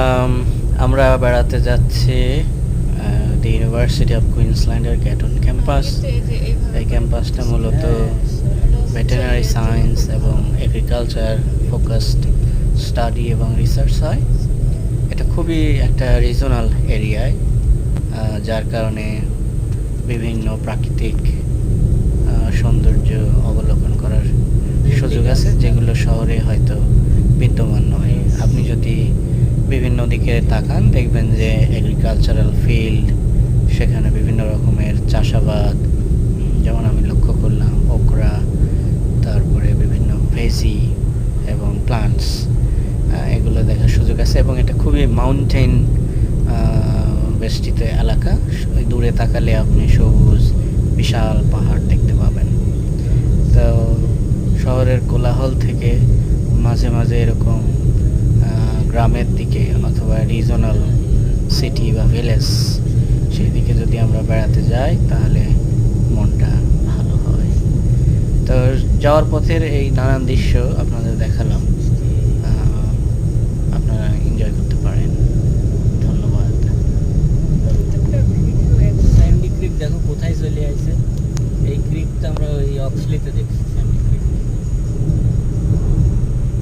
আম, আমরা বেড়াতে যাচ্ছি দি ইউনিভার্সিটি অফ কুইন্সল্যান্ডের গ্যাটন ক্যাম্পাস। এই ক্যাম্পাসটা মূলত ভেটেরিনারি সায়েন্স এবং এগ্রিকালচার ফোকাসড স্টাডি এবং রিসার্চ হয়। এটা খুবই একটা রিজনাল এরিয়ায়, যার কারণে বিভিন্ন প্রাকৃতিক সৌন্দর্য অবলোকন করার সুযোগ আছে, যেগুলো শহরে হয়তো বিদ্যমান নয়। আপনি যদি বিভিন্ন দিকে তাকান দেখবেন যে এগ্রিকালচারাল ফিল্ড, সেখানে বিভিন্ন রকমের চাষাবাদ, যেমন আমি লক্ষ্য করলাম ওকরা, তারপরে বিভিন্ন ভেজি এবং প্লান্টস, এগুলো দেখার সুযোগ আছে। এবং এটা খুবই মাউন্টেন বেষ্টিত এলাকা। দূরে তাকালে আপনি সবুজ বিশাল পাহাড় দেখতে পাবেন। তো শহরের কোলাহল থেকে মাঝে মাঝে এরকম গ্রামের দিকে অথবা রিজনাল সিটি বা ভিলেজ, সেই দিকে যদি আমরা বেড়াতে যাই তাহলে মনটা ভালো হয়। তো যাওয়ার পথের এই নানান দৃশ্য আপনাদের দেখালাম, আপনারা এনজয় করতে পারেন। ধন্যবাদ। ক্রিক দেখো কোথায় চলে আসছে। এই ক্রিকটা আমরা ওই অক্সলিতে দেখছি।